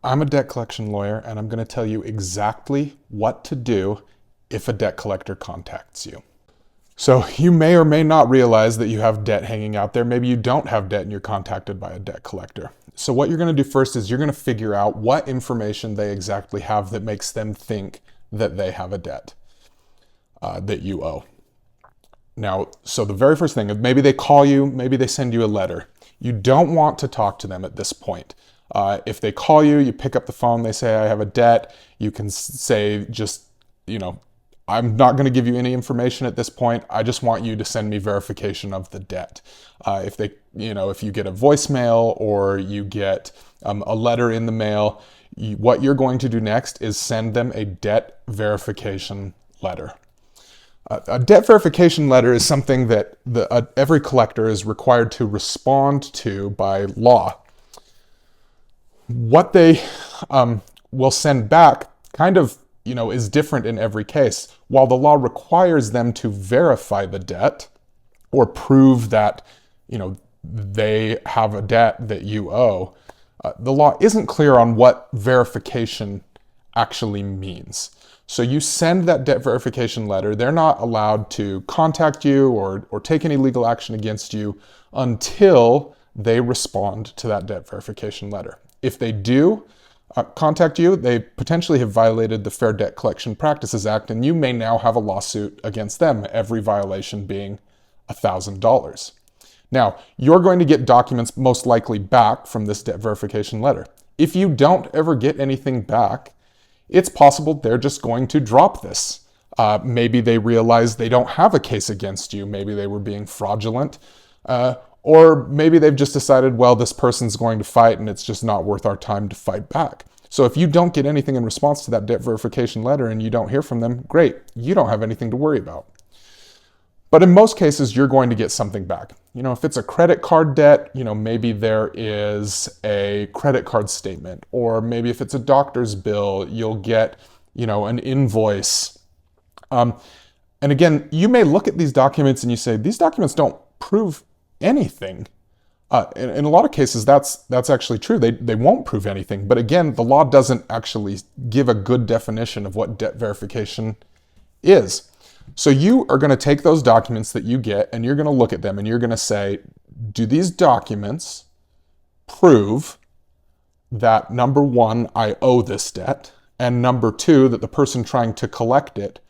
I'm a debt collection lawyer, and I'm going to tell you exactly what to do if a debt collector contacts you. So you may or may not realize that you have debt hanging out there. Maybe you don't have debt and you're contacted by a debt collector. So what you're going to do first is you're going to figure out what information they exactly have that makes them think that they have a debt that you owe. Now, so the very first thing, maybe they call you, maybe they send you a letter. You don't want to talk to them at this point. If they call you, you pick up the phone, they say, I have a debt. You can say, I'm not going to give you any information at this point. I just want you to send me verification of the debt. If you get a voicemail or you get a letter in the mail, what you're going to do next is send them a debt verification letter. A debt verification letter is something that every collector is required to respond to by law. What they will send back is different in every case. While the law requires them to verify the debt or prove that, they have a debt that you owe, the law isn't clear on what verification actually means. So you send that debt verification letter. They're not allowed to contact you or take any legal action against you until they respond to that debt verification letter. If they do contact you, they potentially have violated the Fair Debt Collection Practices Act, and you may now have a lawsuit against them, every violation being $1,000. Now, you're going to get documents most likely back from this debt verification letter. If you don't ever get anything back, it's possible they're just going to drop this. Maybe they realize they don't have a case against you. Maybe they were being fraudulent. Or maybe they've just decided, well, this person's going to fight and it's just not worth our time to fight back. So if you don't get anything in response to that debt verification letter and you don't hear from them, great, you don't have anything to worry about. But in most cases, you're going to get something back. If it's a credit card debt, maybe there is a credit card statement, or maybe if it's a doctor's bill, you'll get, an invoice. And again, you may look at these documents and you say, these documents don't prove anything. In a lot of cases, that's actually true. They won't prove anything. But again, the law doesn't actually give a good definition of what debt verification is. So you are going to take those documents that you get and you're going to look at them and you're going to say, do these documents prove that, number one, I owe this debt, and number two, that the person trying to collect it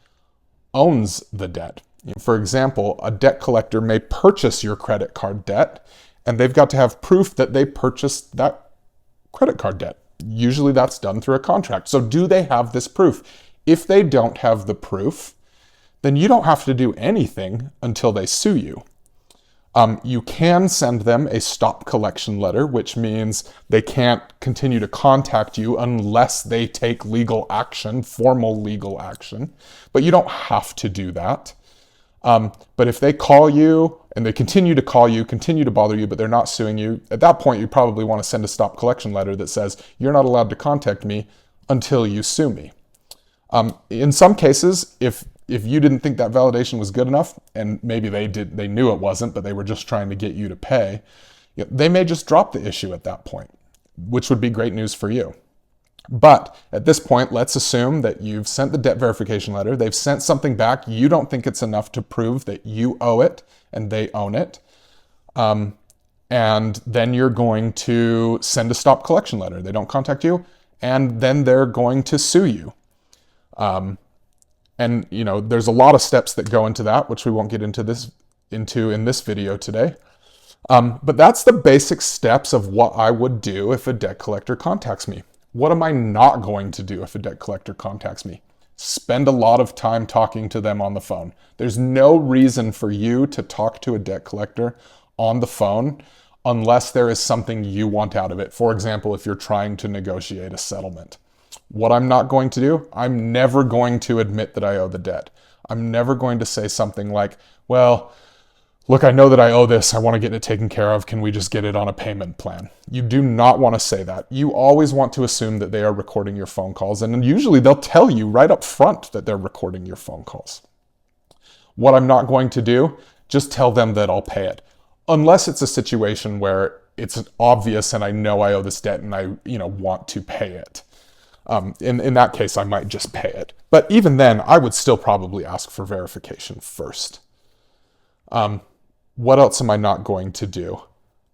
owns the debt? For example, a debt collector may purchase your credit card debt, and they've got to have proof that they purchased that credit card debt. Usually that's done through a contract. So do they have this proof? If they don't have the proof, then you don't have to do anything until they sue you. You can send them a stop collection letter, which means they can't continue to contact you unless they take legal action, formal legal action. But you don't have to do that. But if they call you and they continue to call you, continue to bother you, but they're not suing you, at that point you probably want to send a stop collection letter that says, you're not allowed to contact me until you sue me. In some cases, if you didn't think that validation was good enough, and maybe they knew it wasn't, but they were just trying to get you to pay, they may just drop the issue at that point, which would be great news for you. But at this point, let's assume that you've sent the debt verification letter, they've sent something back, you don't think it's enough to prove that you owe it and they own it, and then you're going to send a stop collection letter. They don't contact you, and then they're going to sue you. And there's a lot of steps that go into that, which we won't get into in this video today. But that's the basic steps of what I would do if a debt collector contacts me. What am I not going to do if a debt collector contacts me? Spend a lot of time talking to them on the phone. There's no reason for you to talk to a debt collector on the phone unless there is something you want out of it. For example, if you're trying to negotiate a settlement. What I'm not going to do, I'm never going to admit that I owe the debt. I'm never going to say something like, well, look, I know that I owe this. I want to get it taken care of. Can we just get it on a payment plan? You do not want to say that. You always want to assume that they are recording your phone calls. And usually they'll tell you right up front that they're recording your phone calls. What I'm not going to do, just tell them that I'll pay it. Unless it's a situation where it's obvious and I know I owe this debt and I, want to pay it. In that case, I might just pay it. But even then, I would still probably ask for verification first. What else am I not going to do?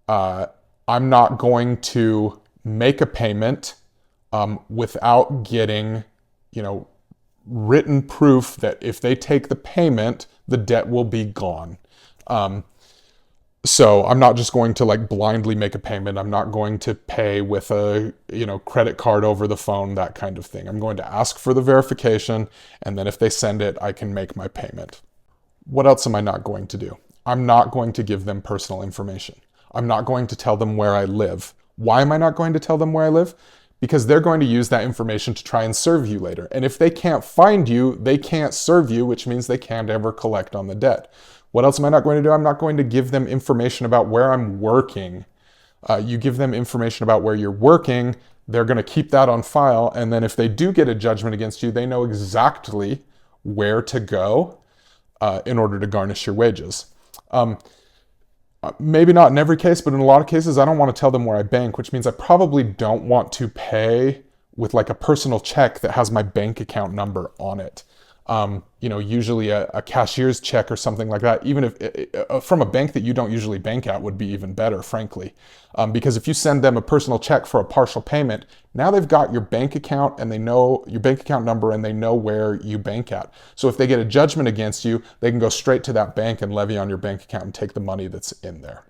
I'm not going to make a payment without getting, written proof that if they take the payment, the debt will be gone. So I'm not just going to blindly make a payment. I'm not going to pay with a, credit card over the phone, that kind of thing. I'm going to ask for the verification, and then if they send it, I can make my payment. What else am I not going to do? I'm not going to give them personal information. I'm not going to tell them where I live. Why am I not going to tell them where I live? Because they're going to use that information to try and serve you later. And if they can't find you, they can't serve you, which means they can't ever collect on the debt. What else am I not going to do? I'm not going to give them information about where I'm working. You give them information about where you're working, they're going to keep that on file. And then if they do get a judgment against you, they know exactly where to go in order to garnish your wages. Maybe not in every case, but in a lot of cases, I don't want to tell them where I bank, which means I probably don't want to pay with a personal check that has my bank account number on it. Usually a cashier's check or something like that, even if from a bank that you don't usually bank at, would be even better, frankly. Because if you send them a personal check for a partial payment, now they've got your bank account and they know your bank account number and they know where you bank at. So if they get a judgment against you, they can go straight to that bank and levy on your bank account and take the money that's in there.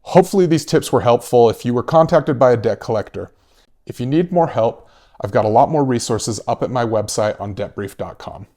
Hopefully these tips were helpful if you were contacted by a debt collector. If you need more help, I've got a lot more resources up at my website on debtbrief.com.